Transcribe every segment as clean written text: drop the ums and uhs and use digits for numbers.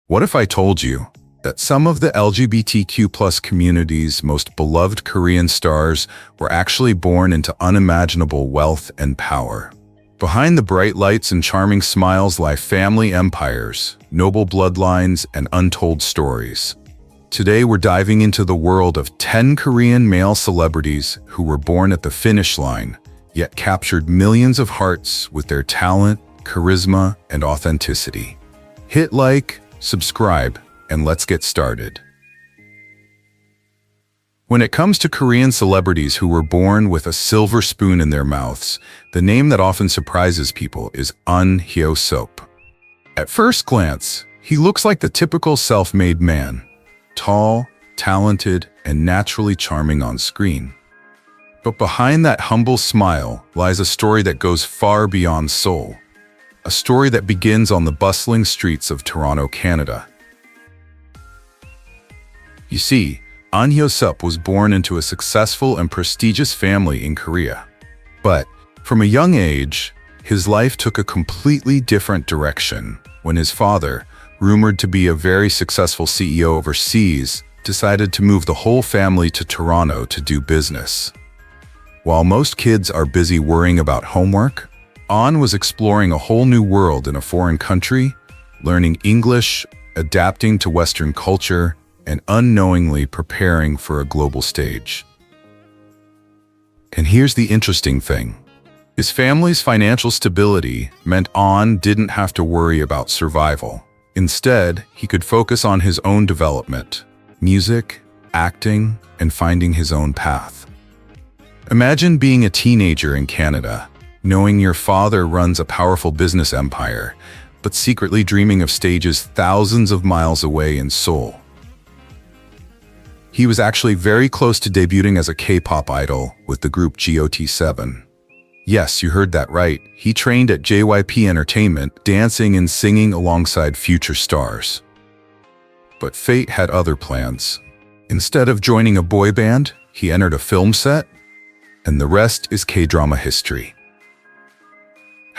What if I told you that some of the LGBTQ plus community's most beloved Korean stars were actually born into unimaginable wealth and power? Behind the bright lights and charming smiles lie family empires, noble bloodlines, and untold stories. Today we're diving into the world of 10 Korean male celebrities who were born at the finish line, yet captured millions of hearts with their talent, charisma, and authenticity. Hit like, subscribe, and let's get started. When it comes to Korean celebrities who were born with a silver spoon in their mouths, the name that often surprises people is Ahn Hyo Seop. At first glance, he looks like the typical self-made man, tall, talented, and naturally charming on screen. But behind that humble smile lies a story that goes far beyond Seoul. A story that begins on the bustling streets of Toronto, Canada. You see, Ahn Hyo Seop was born into a successful and prestigious family in Korea. But from a young age, his life took a completely different direction when his father, rumored to be a very successful CEO overseas, decided to move the whole family to Toronto to do business. While most kids are busy worrying about homework, Ahn was exploring a whole new world in a foreign country, learning English, adapting to Western culture, and unknowingly preparing for a global stage. And here's the interesting thing. His family's financial stability meant Ahn didn't have to worry about survival. Instead, he could focus on his own development, music, acting, and finding his own path. Imagine being a teenager in Canada, knowing your father runs a powerful business empire, but secretly dreaming of stages thousands of miles away in Seoul. He was actually very close to debuting as a K-pop idol with the group GOT7. Yes, you heard that right. He trained at JYP Entertainment, dancing and singing alongside future stars. But fate had other plans. Instead of joining a boy band, he entered a film set, and the rest is K-drama history.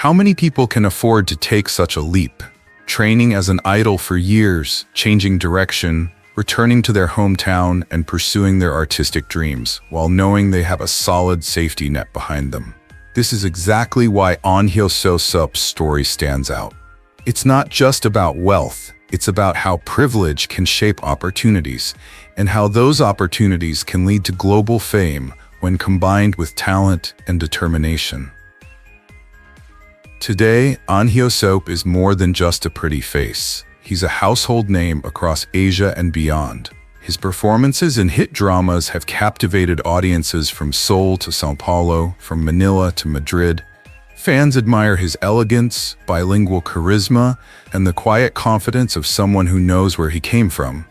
How many people can afford to take such a leap, training as an idol for years, changing direction, returning to their hometown and pursuing their artistic dreams, while knowing they have a solid safety net behind them? This is exactly why Ahn Hyo Seop's story stands out. It's not just about wealth, it's about how privilege can shape opportunities, and how those opportunities can lead to global fame when combined with talent and determination. Today, Ahn Hyo Seop is more than just a pretty face. He's a household name across Asia and beyond. His performances in hit dramas have captivated audiences from Seoul to São Paulo, from Manila to Madrid. Fans admire his elegance, bilingual charisma, and the quiet confidence of someone who knows where he came from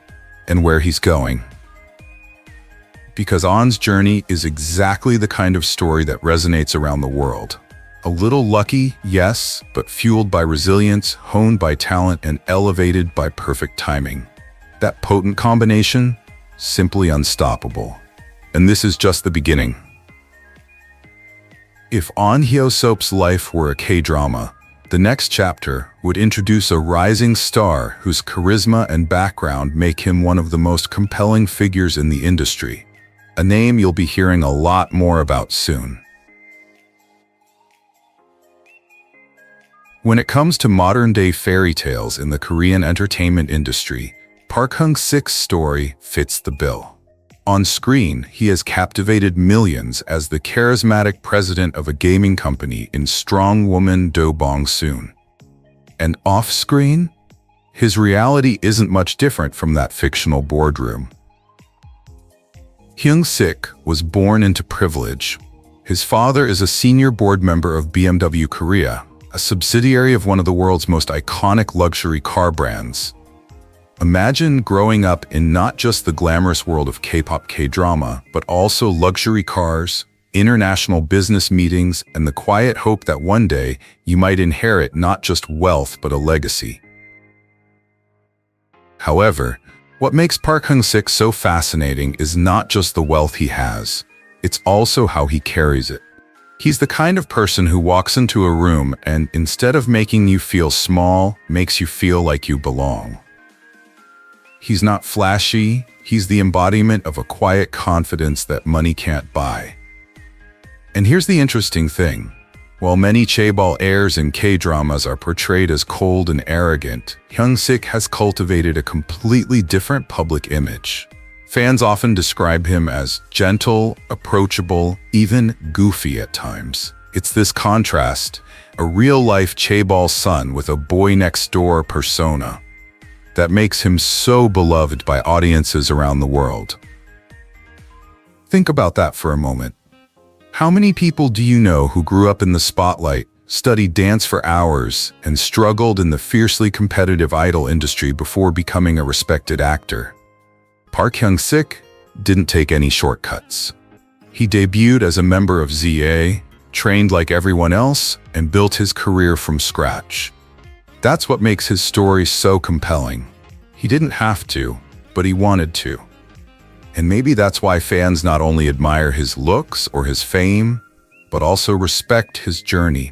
and where he's going. Because Ahn's journey is exactly the kind of story that resonates around the world. A little lucky, yes, but fueled by resilience, honed by talent, and elevated by perfect timing. That potent combination, simply unstoppable. And this is just the beginning. If Ahn Hyo Seop's life were a K-drama, the next chapter would introduce a rising star whose charisma and background make him one of the most compelling figures in the industry. A name you'll be hearing a lot more about soon. When it comes to modern-day fairy tales in the Korean entertainment industry, Park Hyung Sik's story fits the bill. On screen, he has captivated millions as the charismatic president of a gaming company in Strong Woman Do Bong Soon. And off-screen, his reality isn't much different from that fictional boardroom. Hyung Sik was born into privilege. His father is a senior board member of BMW Korea, a subsidiary of one of the world's most iconic luxury car brands. Imagine growing up in not just the glamorous world of K-pop K-drama, but also luxury cars, international business meetings, and the quiet hope that one day you might inherit not just wealth but a legacy. However, what makes Park Hyung Sik so fascinating is not just the wealth he has, it's also how he carries it. He's the kind of person who walks into a room and, instead of making you feel small, makes you feel like you belong. He's not flashy, he's the embodiment of a quiet confidence that money can't buy. And here's the interesting thing. While many chaebol heirs in K-dramas are portrayed as cold and arrogant, Hyung Sik has cultivated a completely different public image. Fans often describe him as gentle, approachable, even goofy at times. It's this contrast, a real-life chaebol son with a boy-next-door persona, that makes him so beloved by audiences around the world. Think about that for a moment. How many people do you know who grew up in the spotlight, studied dance for hours, and struggled in the fiercely competitive idol industry before becoming a respected actor? Park Hyung Sik didn't take any shortcuts. He debuted as a member of ZA, trained like everyone else, and built his career from scratch. That's what makes his story so compelling. He didn't have to, but he wanted to. And maybe that's why fans not only admire his looks or his fame, but also respect his journey.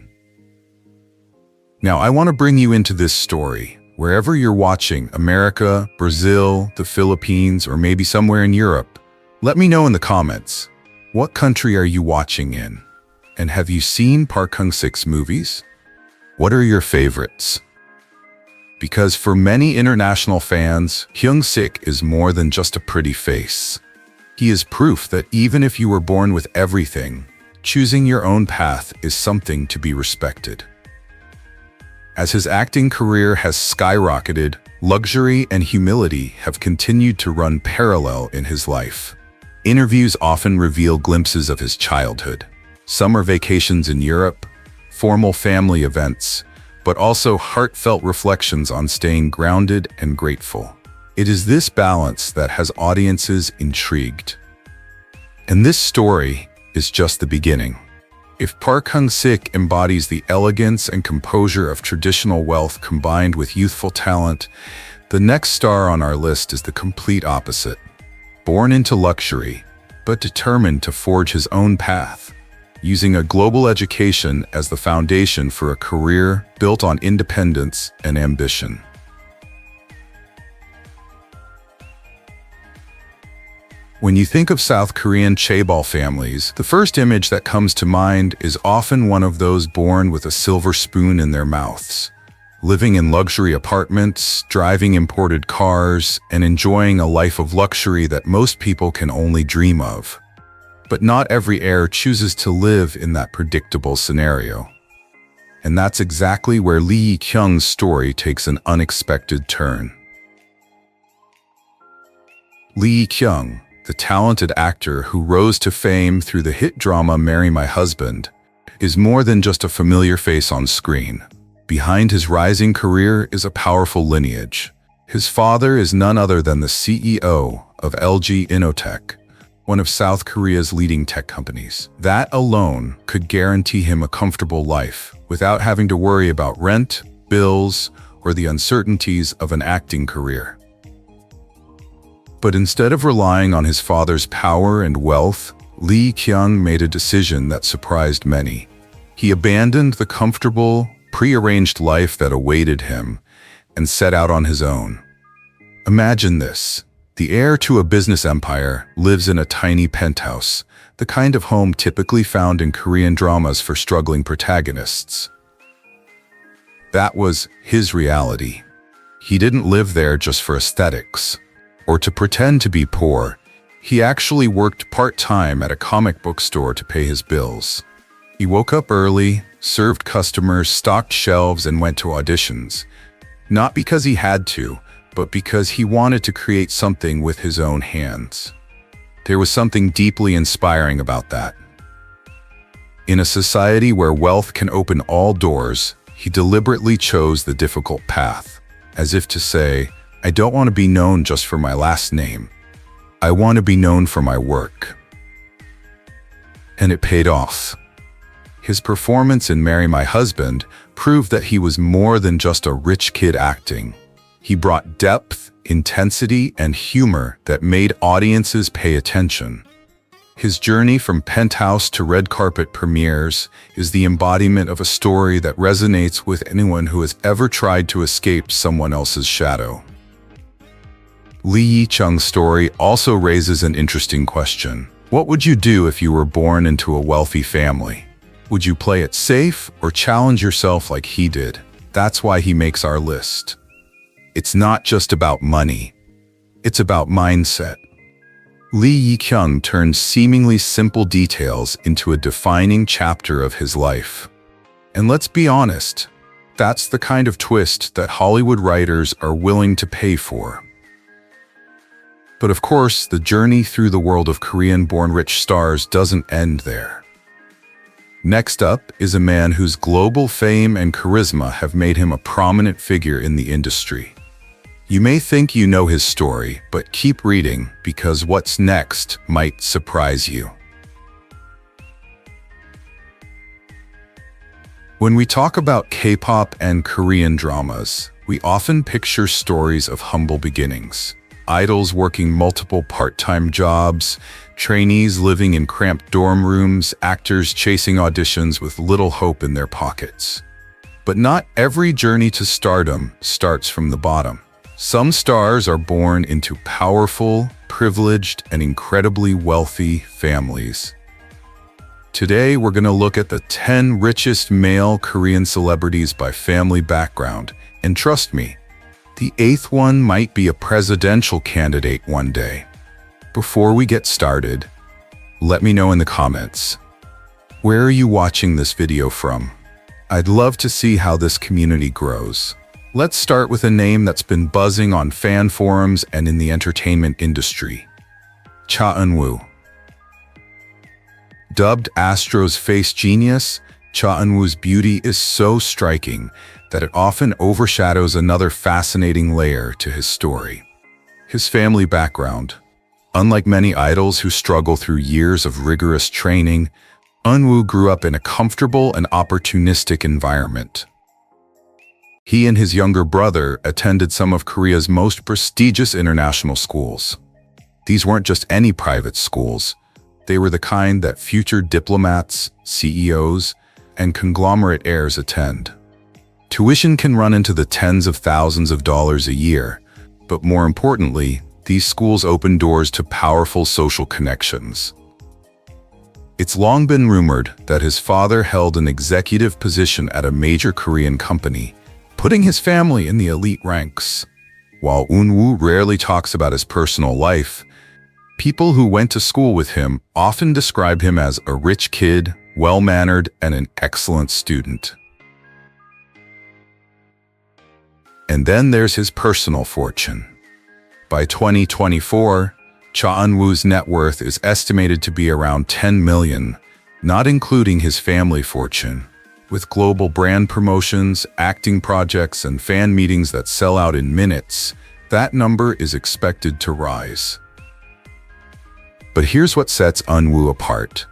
Now, I want to bring you into this story. Wherever you're watching, America, Brazil, the Philippines, or maybe somewhere in Europe, let me know in the comments. What country are you watching in? And have you seen Park Hyung Sik's movies? What are your favorites? Because for many international fans, Hyung Sik is more than just a pretty face. He is proof that even if you were born with everything, choosing your own path is something to be respected. As his acting career has skyrocketed, luxury and humility have continued to run parallel in his life. Interviews often reveal glimpses of his childhood, summer vacations in Europe, formal family events, but also heartfelt reflections on staying grounded and grateful. It is this balance that has audiences intrigued. And this story is just the beginning. If Park Hyung Sik embodies the elegance and composure of traditional wealth combined with youthful talent, the next star on our list is the complete opposite. Born into luxury, but determined to forge his own path, using a global education as the foundation for a career built on independence and ambition. When you think of South Korean chaebol families, the first image that comes to mind is often one of those born with a silver spoon in their mouths, living in luxury apartments, driving imported cars, and enjoying a life of luxury that most people can only dream of. But not every heir chooses to live in that predictable scenario. And that's exactly where Yi Kyung's story takes an unexpected turn. Yi Kyung, the talented actor who rose to fame through the hit drama Marry My Husband, is more than just a familiar face on screen. Behind his rising career is a powerful lineage. His father is none other than the CEO of LG Innotek, one of South Korea's leading tech companies. That alone could guarantee him a comfortable life without having to worry about rent, bills, or the uncertainties of an acting career. But instead of relying on his father's power and wealth, Yi Kyung made a decision that surprised many. He abandoned the comfortable, prearranged life that awaited him and set out on his own. Imagine this. The heir to a business empire lives in a tiny penthouse, the kind of home typically found in Korean dramas for struggling protagonists. That was his reality. He didn't live there just for aesthetics, or to pretend to be poor. He actually worked part-time at a comic book store to pay his bills. He woke up early, served customers, stocked shelves, and went to auditions. Not because he had to, but because he wanted to create something with his own hands. There was something deeply inspiring about that. In a society where wealth can open all doors, he deliberately chose the difficult path, as if to say, I don't want to be known just for my last name. I want to be known for my work. And it paid off. His performance in Marry My Husband proved that he was more than just a rich kid acting. He brought depth, intensity, and humor that made audiences pay attention. His journey from penthouse to red carpet premieres is the embodiment of a story that resonates with anyone who has ever tried to escape someone else's shadow. Yi Kyung's story also raises an interesting question. What would you do if you were born into a wealthy family? Would you play it safe or challenge yourself like he did? That's why he makes our list. It's not just about money. It's about mindset. Yi Kyung turns seemingly simple details into a defining chapter of his life. And let's be honest, that's the kind of twist that Hollywood writers are willing to pay for. But of course, the journey through the world of Korean-born rich stars doesn't end there. Next up is a man whose global fame and charisma have made him a prominent figure in the industry. You may think you know his story, but keep reading because what's next might surprise you. When we talk about K-pop and Korean dramas, we often picture stories of humble beginnings. Idols working multiple part-time jobs, trainees living in cramped dorm rooms, actors chasing auditions with little hope in their pockets. But not every journey to stardom starts from the bottom. Some stars are born into powerful, privileged, and incredibly wealthy families. Today, we're going to look at the 10 richest male Korean celebrities by family background, and trust me, the 8th one might be a presidential candidate one day. Before we get started, let me know in the comments, where are you watching this video from? I'd love to see how this community grows. Let's start with a name that's been buzzing on fan forums and in the entertainment industry. Eun Woo. Dubbed ASTRO's face genius, Eun Woo's beauty is so striking that it often overshadows another fascinating layer to his story. His family background. Unlike many idols who struggle through years of rigorous training, Eun Woo grew up in a comfortable and opportunistic environment. He and his younger brother attended some of Korea's most prestigious international schools. These weren't just any private schools. They were the kind that future diplomats, CEOs, and conglomerate heirs attend. Tuition can run into the tens of thousands of dollars a year, but more importantly, these schools open doors to powerful social connections. It's long been rumored that his father held an executive position at a major Korean company, putting his family in the elite ranks. While Eun Woo rarely talks about his personal life, people who went to school with him often describe him as a rich kid, well-mannered, and an excellent student. And then there's his personal fortune. By 2024, Eun Woo's net worth is estimated to be around 10 million, not including his family fortune. With global brand promotions, acting projects, and fan meetings that sell out in minutes, that number is expected to rise. But here's what sets Eun Woo apart.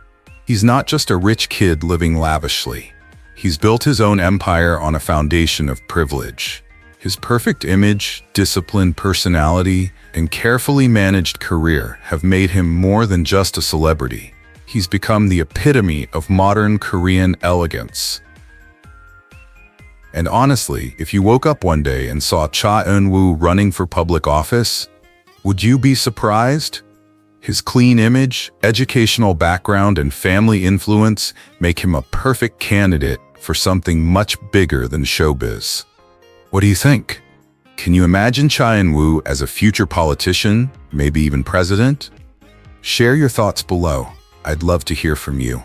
He's not just a rich kid living lavishly. He's built his own empire on a foundation of privilege. His perfect image, disciplined personality, and carefully managed career have made him more than just a celebrity. He's become the epitome of modern Korean elegance. And honestly, if you woke up one day and saw Eun Woo running for public office, would you be surprised? His clean image, educational background, and family influence make him a perfect candidate for something much bigger than showbiz. What do you think? Can you imagine Eun Woo as a future politician, maybe even president? Share your thoughts below. I'd love to hear from you.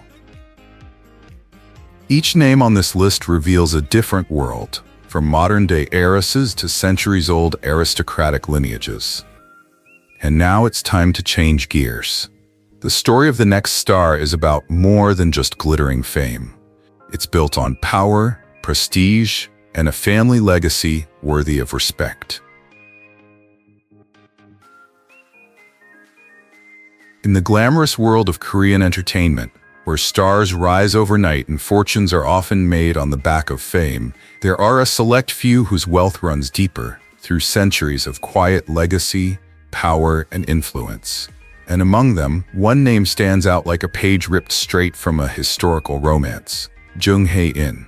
Each name on this list reveals a different world, from modern-day heiresses to centuries-old aristocratic lineages. And now it's time to change gears. The story of the next star is about more than just glittering fame. It's built on power, prestige, and a family legacy worthy of respect. In the glamorous world of Korean entertainment, where stars rise overnight and fortunes are often made on the back of fame, there are a select few whose wealth runs deeper, through centuries of quiet legacy, power, and influence. And among them, one name stands out like a page ripped straight from a historical romance: Jung Hae In.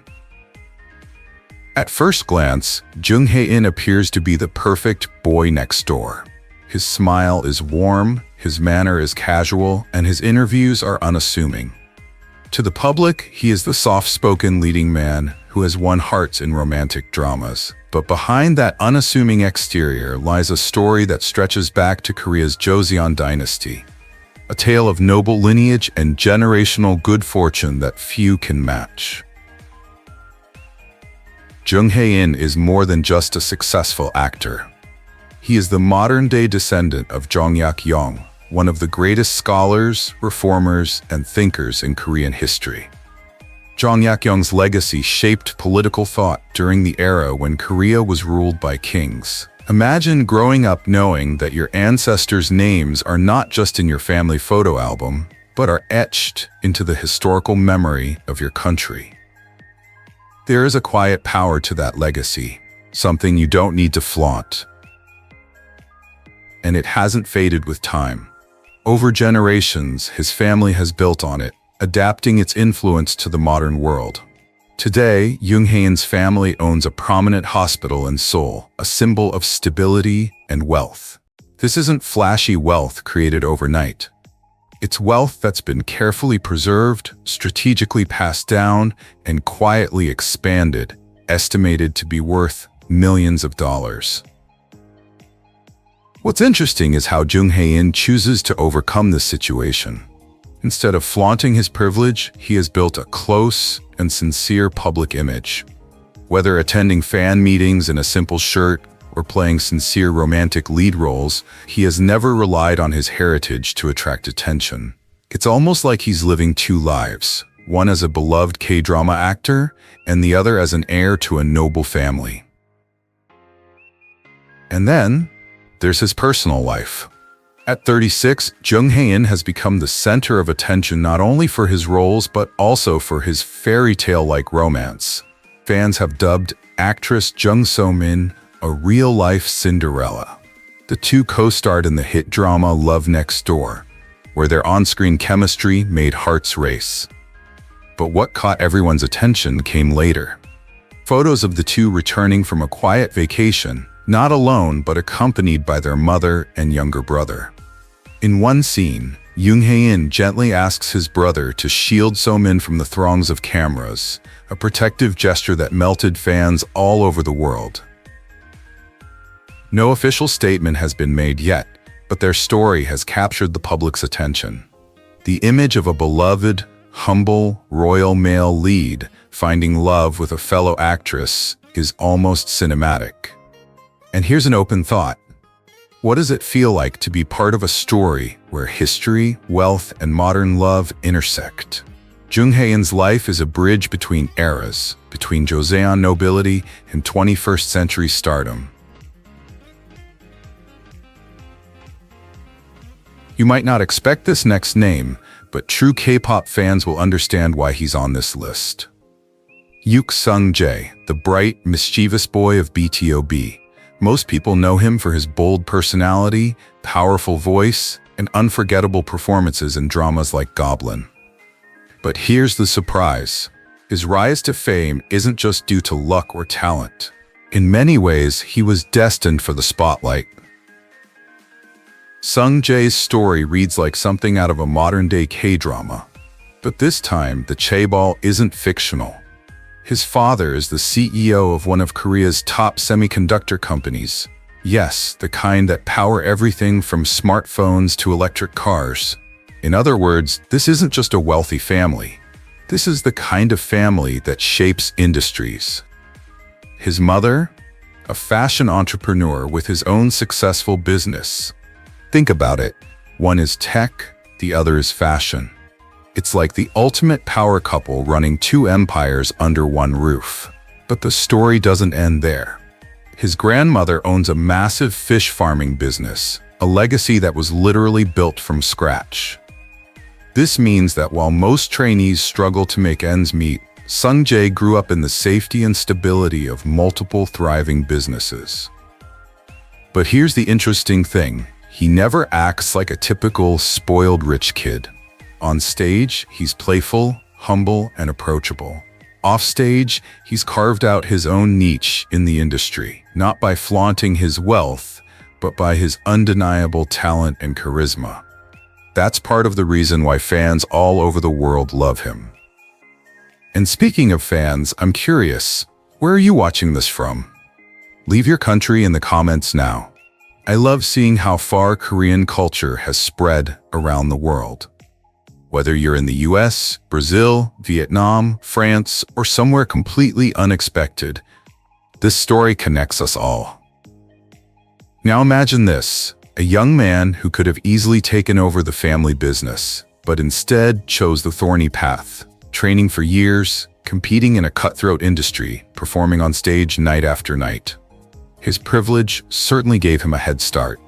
At first glance, Jung Hae In appears to be the perfect boy next door. His smile is warm, his manner is casual, and his interviews are unassuming. To the public, he is the soft-spoken leading man who has won hearts in romantic dramas. But behind that unassuming exterior lies a story that stretches back to Korea's Joseon dynasty. A tale of noble lineage and generational good fortune that few can match. Jung Hae In is more than just a successful actor. He is the modern-day descendant of Jung Hae In, one of the greatest scholars, reformers, and thinkers in Korean history. Jung Hae In's legacy shaped political thought during the era when Korea was ruled by kings. Imagine growing up knowing that your ancestors' names are not just in your family photo album, but are etched into the historical memory of your country. There is a quiet power to that legacy, something you don't need to flaunt. And it hasn't faded with time. Over generations, his family has built on it, adapting its influence to the modern world. Today, Jung Hae In's family owns a prominent hospital in Seoul, a symbol of stability and wealth. This isn't flashy wealth created overnight. It's wealth that's been carefully preserved, strategically passed down, and quietly expanded, estimated to be worth millions of dollars. What's interesting is how Jung Hae In chooses to overcome this situation. Instead of flaunting his privilege, he has built a close and sincere public image. Whether attending fan meetings in a simple shirt or playing sincere romantic lead roles, he has never relied on his heritage to attract attention. It's almost like he's living two lives, one as a beloved K-drama actor and the other as an heir to a noble family. And then, there's his personal life. At 36, Jung Hae In has become the center of attention not only for his roles but also for his fairy tale-like romance. Fans have dubbed actress Jung So-min a real-life Cinderella. The two co-starred in the hit drama Love Next Door, where their on-screen chemistry made hearts race. But what caught everyone's attention came later. Photos of the two returning from a quiet vacation, not alone but accompanied by their mother and younger brother. In one scene, Jung Hae In gently asks his brother to shield So-min from the throngs of cameras, a protective gesture that melted fans all over the world. No official statement has been made yet, but their story has captured the public's attention. The image of a beloved, humble, royal male lead finding love with a fellow actress is almost cinematic. And here's an open thought. What does it feel like to be part of a story where history, wealth, and modern love intersect? Jung Hae In's life is a bridge between eras, between Joseon nobility and 21st century stardom. You might not expect this next name, but true K-pop fans will understand why he's on this list. Yook Sung-jae, the bright, mischievous boy of BTOB. Most people know him for his bold personality, powerful voice, and unforgettable performances in dramas like Goblin. But here's the surprise. His rise to fame isn't just due to luck or talent. In many ways, he was destined for the spotlight. Sung-jae's story reads like something out of a modern-day K-drama. But this time, the chaebol isn't fictional. His father is the CEO of one of Korea's top semiconductor companies. Yes, the kind that power everything from smartphones to electric cars. In other words, this isn't just a wealthy family. This is the kind of family that shapes industries. His mother? A fashion entrepreneur with his own successful business. Think about it. One is tech, the other is fashion. It's like the ultimate power couple running two empires under one roof. But the story doesn't end there. His grandmother owns a massive fish farming business, a legacy that was literally built from scratch. This means that while most trainees struggle to make ends meet, Sung-jae grew up in the safety and stability of multiple thriving businesses. But here's the interesting thing. He never acts like a typical spoiled rich kid. On stage, he's playful, humble, and approachable. Offstage, he's carved out his own niche in the industry, not by flaunting his wealth, but by his undeniable talent and charisma. That's part of the reason why fans all over the world love him. And speaking of fans, I'm curious, where are you watching this from? Leave your country in the comments now. I love seeing how far Korean culture has spread around the world. Whether you're in the US, Brazil, Vietnam, France, or somewhere completely unexpected, this story connects us all. Now imagine this, a young man who could have easily taken over the family business, but instead chose the thorny path, training for years, competing in a cutthroat industry, performing on stage night after night. His privilege certainly gave him a head start,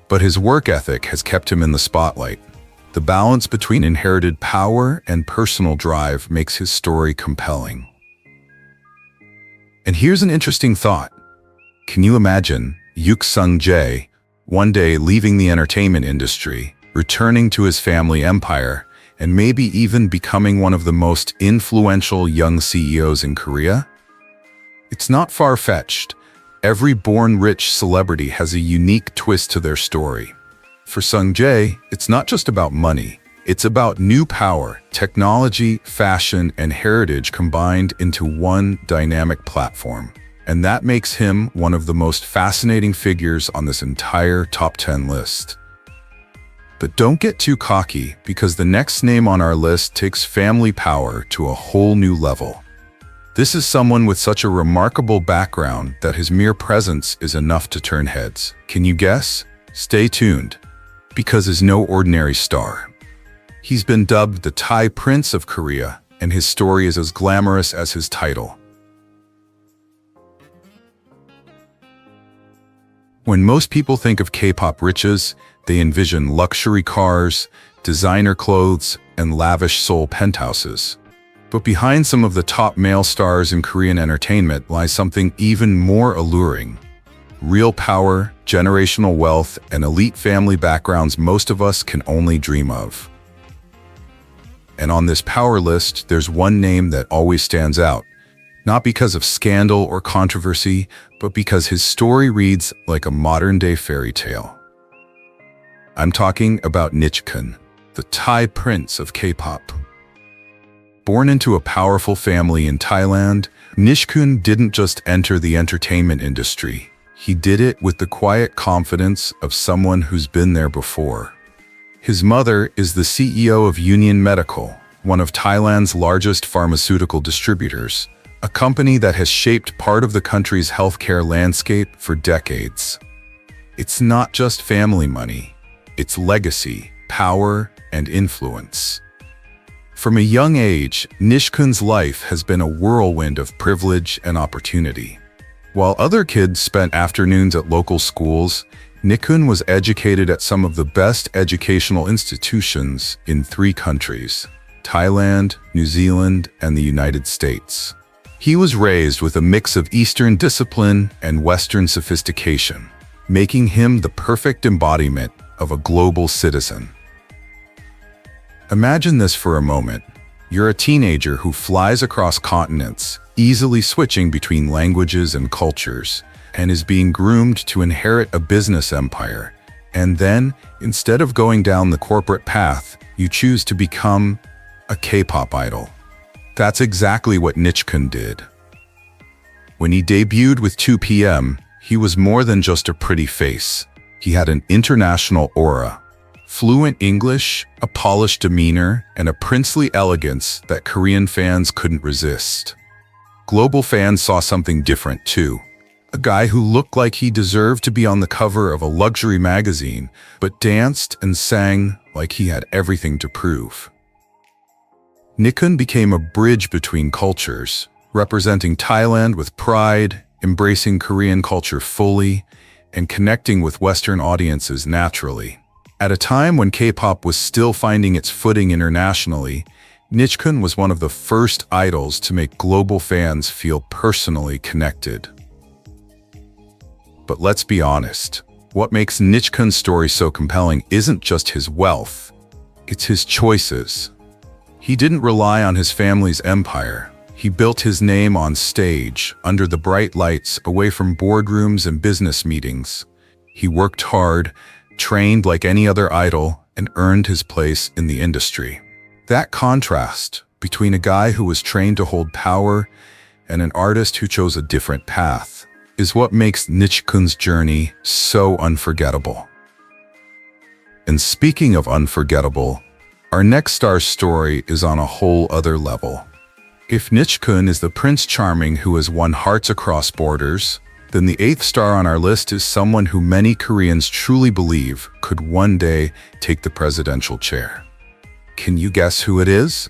but his work ethic has kept him in the spotlight. The balance between inherited power and personal drive makes his story compelling. And here's an interesting thought. Can you imagine Yook Sung-jae one day leaving the entertainment industry, returning to his family empire, and maybe even becoming one of the most influential young CEOs in Korea? It's not far-fetched. Every born rich celebrity has a unique twist to their story. For Sung-jae, it's not just about money. It's about new power, technology, fashion, and heritage combined into one dynamic platform. And that makes him one of the most fascinating figures on this entire top 10 list. But don't get too cocky, because the next name on our list takes family power to a whole new level. This is someone with such a remarkable background that his mere presence is enough to turn heads. Can you guess? Stay tuned, because he's no ordinary star. He's been dubbed the Thai Prince of Korea, and his story is as glamorous as his title. When most people think of K-pop riches, they envision luxury cars, designer clothes, and lavish Seoul penthouses. But behind some of the top male stars in Korean entertainment lies something even more alluring. Real power, generational wealth, and elite family backgrounds most of us can only dream of. And on this power list, there's one name that always stands out. Not because of scandal or controversy, but because his story reads like a modern-day fairy tale. I'm talking about Nichkhun, the Thai prince of K-pop. Born into a powerful family in Thailand, Nichkhun didn't just enter the entertainment industry. He did it with the quiet confidence of someone who's been there before. His mother is the CEO of Union Medical, one of Thailand's largest pharmaceutical distributors, a company that has shaped part of the country's healthcare landscape for decades. It's not just family money, it's legacy, power, and influence. From a young age, Nichkhun's life has been a whirlwind of privilege and opportunity. While other kids spent afternoons at local schools, Nichkhun was educated at some of the best educational institutions in 3 countries: Thailand, New Zealand, and the United States. He was raised with a mix of Eastern discipline and Western sophistication, making him the perfect embodiment of a global citizen. Imagine this for a moment. You're a teenager who flies across continents, easily switching between languages and cultures, and is being groomed to inherit a business empire. And then, instead of going down the corporate path, you choose to become a K-pop idol. That's exactly what Nichkhun did. When he debuted with 2PM, he was more than just a pretty face. He had an international aura, fluent English, a polished demeanor, and a princely elegance that Korean fans couldn't resist. Global fans saw something different too. A guy who looked like he deserved to be on the cover of a luxury magazine, but danced and sang like he had everything to prove. Nichkhun became a bridge between cultures, representing Thailand with pride, embracing Korean culture fully, and connecting with Western audiences naturally. At a time when K-pop was still finding its footing internationally, Nichkhun was one of the first idols to make global fans feel personally connected. But let's be honest, what makes Nichkhun's story so compelling isn't just his wealth, it's his choices. He didn't rely on his family's empire. He built his name on stage, under the bright lights, away from boardrooms and business meetings. He worked hard, trained like any other idol, and earned his place in the industry. That contrast between a guy who was trained to hold power and an artist who chose a different path is what makes Nichkhun's journey so unforgettable. And speaking of unforgettable, our next star's story is on a whole other level. If Nichkhun is the Prince Charming who has won hearts across borders, then the 8th star on our list is someone who many Koreans truly believe could one day take the presidential chair. Can you guess who it is?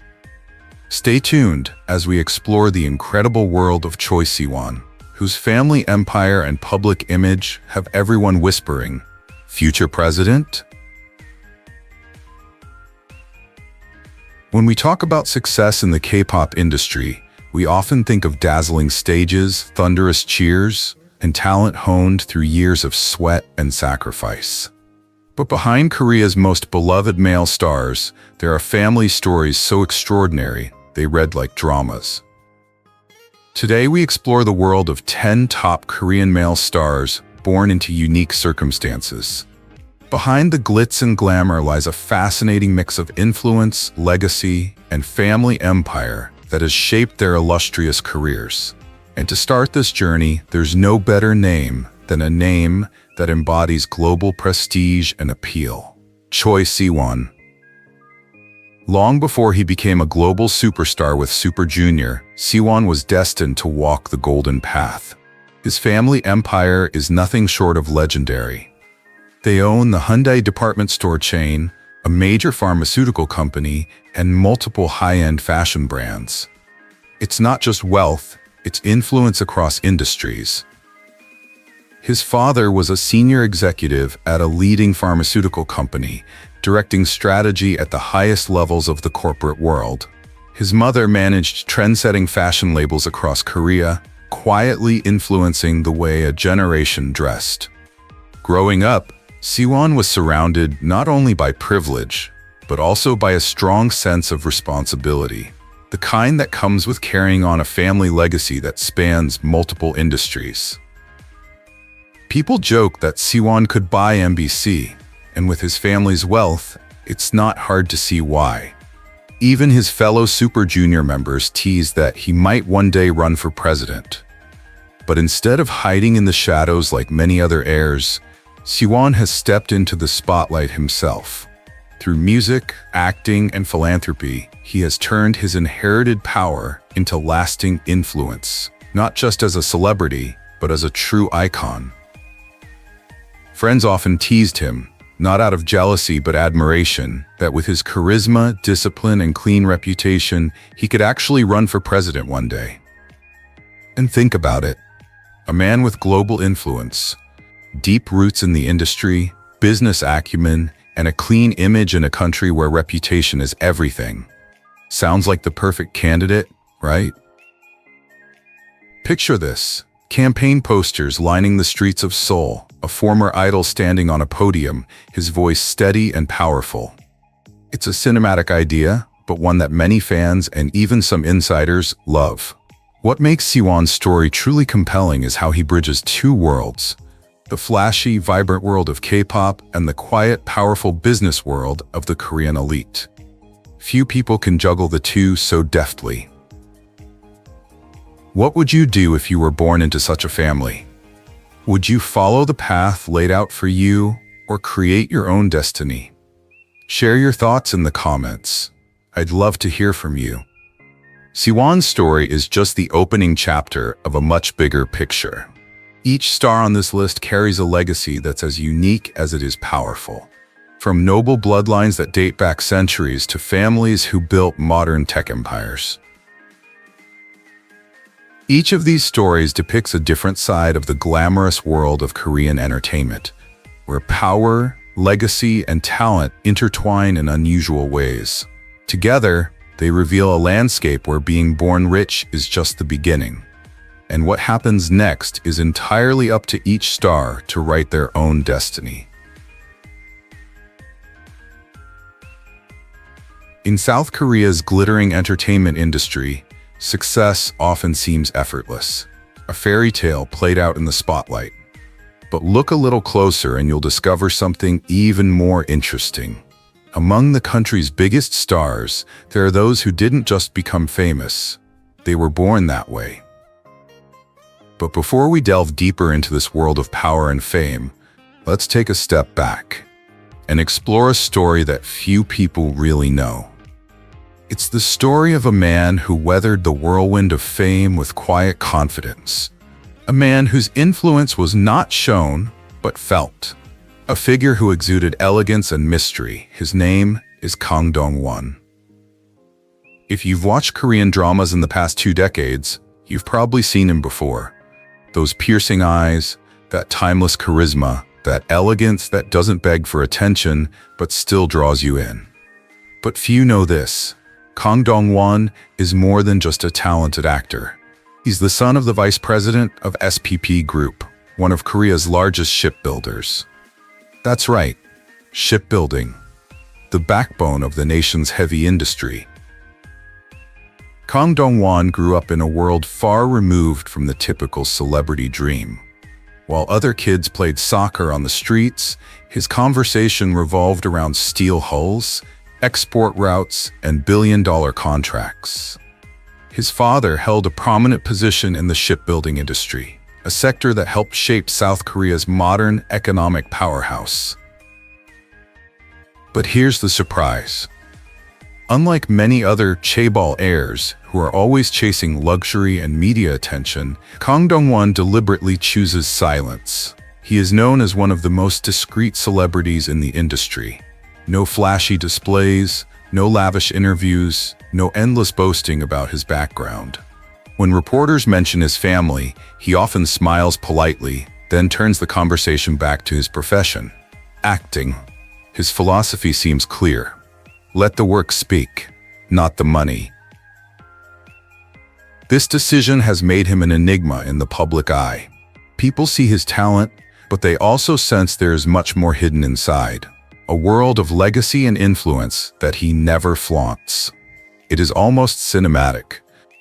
Stay tuned as we explore the incredible world of Choi Siwon, whose family empire and public image have everyone whispering, "Future president?" When we talk about success in the K-pop industry, we often think of dazzling stages, thunderous cheers, and talent honed through years of sweat and sacrifice. But behind Korea's most beloved male stars, there are family stories so extraordinary they read like dramas. Today we explore the world of 10 top Korean male stars born into unique circumstances. Behind the glitz and glamour lies a fascinating mix of influence, legacy, and family empire that has shaped their illustrious careers. And to start this journey, there's no better name than a name that embodies global prestige and appeal: Choi Siwon. Long before he became a global superstar with Super Junior, Siwon was destined to walk the golden path. His family empire is nothing short of legendary. They own the Hyundai department store chain, a major pharmaceutical company, and multiple high-end fashion brands. It's not just wealth, it's influence across industries. His father was a senior executive at a leading pharmaceutical company, directing strategy at the highest levels of the corporate world. His mother managed trend-setting fashion labels across Korea, quietly influencing the way a generation dressed. Growing up, Siwon was surrounded not only by privilege, but also by a strong sense of responsibility, the kind that comes with carrying on a family legacy that spans multiple industries. People joke that Siwon could buy MBC, and with his family's wealth, it's not hard to see why. Even his fellow Super Junior members tease that he might one day run for president. But instead of hiding in the shadows like many other heirs, Siwon has stepped into the spotlight himself. Through music, acting, and philanthropy, he has turned his inherited power into lasting influence, not just as a celebrity, but as a true icon. Friends often teased him, not out of jealousy but admiration, that with his charisma, discipline, and clean reputation, he could actually run for president one day. And think about it. A man with global influence, deep roots in the industry, business acumen, and a clean image in a country where reputation is everything. Sounds like the perfect candidate, right? Picture this: campaign posters lining the streets of Seoul, a former idol standing on a podium, his voice steady and powerful. It's a cinematic idea, but one that many fans and even some insiders love. What makes Siwon's story truly compelling is how he bridges two worlds: the flashy, vibrant world of K-pop and the quiet, powerful business world of the Korean elite. Few people can juggle the two so deftly. What would you do if you were born into such a family? Would you follow the path laid out for you or create your own destiny? Share your thoughts in the comments. I'd love to hear from you. Siwon's story is just the opening chapter of a much bigger picture. Each star on this list carries a legacy that's as unique as it is powerful. From noble bloodlines that date back centuries to families who built modern tech empires. Each of these stories depicts a different side of the glamorous world of Korean entertainment, where power, legacy, and talent intertwine in unusual ways. Together, they reveal a landscape where being born rich is just the beginning. And what happens next is entirely up to each star to write their own destiny. In South Korea's glittering entertainment industry, success often seems effortless, a fairy tale played out in the spotlight. But look a little closer and you'll discover something even more interesting. Among the country's biggest stars, there are those who didn't just become famous. They were born that way. But before we delve deeper into this world of power and fame, let's take a step back and explore a story that few people really know. It's the story of a man who weathered the whirlwind of fame with quiet confidence. A man whose influence was not shown, but felt. A figure who exuded elegance and mystery. His name is Kang Dong Won. If you've watched Korean dramas in the past 2 decades, you've probably seen him before. Those piercing eyes, that timeless charisma, that elegance that doesn't beg for attention, but still draws you in. But few know this. Kang Dong Won is more than just a talented actor. He's the son of the vice president of SPP Group, one of Korea's largest shipbuilders. That's right, shipbuilding, the backbone of the nation's heavy industry. Kang Dong Won grew up in a world far removed from the typical celebrity dream. While other kids played soccer on the streets, his conversation revolved around steel hulls, export routes, and billion-dollar contracts. His father held a prominent position in the shipbuilding industry, a sector that helped shape South Korea's modern economic powerhouse. But here's the surprise. Unlike many other chaebol heirs who are always chasing luxury and media attention, Kang Dong Won deliberately chooses silence. He is known as one of the most discreet celebrities in the industry. No flashy displays, no lavish interviews, no endless boasting about his background. When reporters mention his family, he often smiles politely, then turns the conversation back to his profession, acting. His philosophy seems clear. Let the work speak, not the money. This decision has made him an enigma in the public eye. People see his talent, but they also sense there is much more hidden inside. A world of legacy and influence that he never flaunts. It is almost cinematic.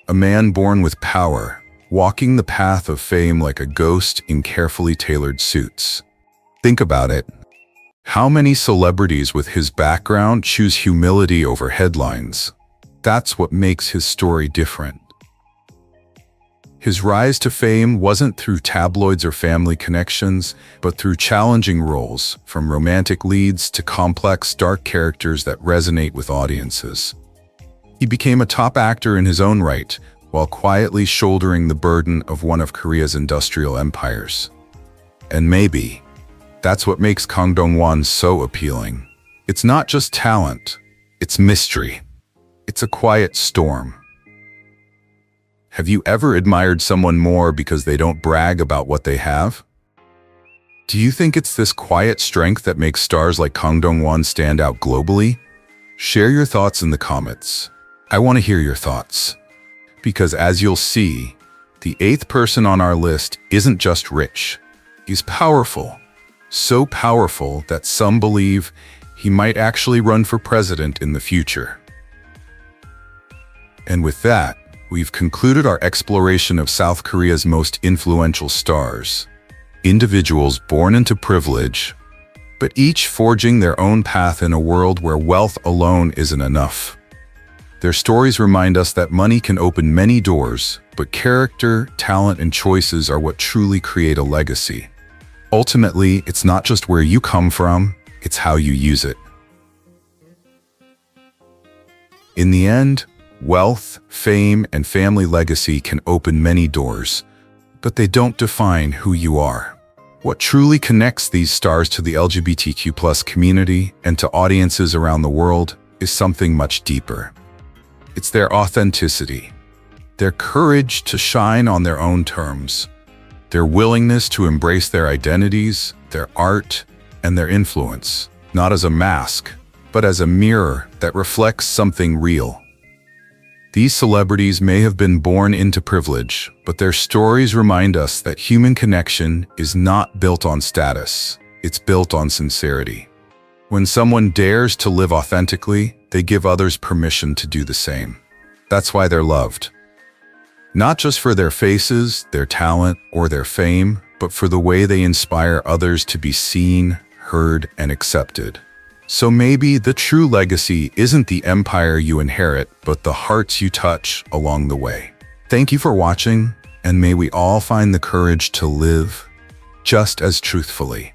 A man born with power, walking the path of fame like a ghost in carefully tailored suits. Think about it. How many celebrities with his background choose humility over headlines? That's what makes his story different. His rise to fame wasn't through tabloids or family connections, but through challenging roles, from romantic leads to complex, dark characters that resonate with audiences. He became a top actor in his own right, while quietly shouldering the burden of one of Korea's industrial empires. And maybe that's what makes Kang Dong Won so appealing. It's not just talent, it's mystery. It's a quiet storm. Have you ever admired someone more because they don't brag about what they have? Do you think it's this quiet strength that makes stars like Kang Dong Won stand out globally? Share your thoughts in the comments. I want to hear your thoughts. Because as you'll see, the 8th person on our list isn't just rich. He's powerful. So powerful that some believe he might actually run for president in the future. And with that, we've concluded our exploration of South Korea's most influential stars. Individuals born into privilege, but each forging their own path in a world where wealth alone isn't enough. Their stories remind us that money can open many doors, but character, talent, and choices are what truly create a legacy. Ultimately, it's not just where you come from, it's how you use it. In the end, wealth, fame, and family legacy can open many doors, but they don't define who you are. What truly connects these stars to the LGBTQ+ community and to audiences around the world is something much deeper. It's their authenticity, their courage to shine on their own terms, their willingness to embrace their identities, their art, and their influence, not as a mask, but as a mirror that reflects something real. These celebrities may have been born into privilege, but their stories remind us that human connection is not built on status, it's built on sincerity. When someone dares to live authentically, they give others permission to do the same. That's why they're loved. Not just for their faces, their talent, or their fame, but for the way they inspire others to be seen, heard, and accepted. So maybe the true legacy isn't the empire you inherit, but the hearts you touch along the way. Thank you for watching, and may we all find the courage to live just as truthfully.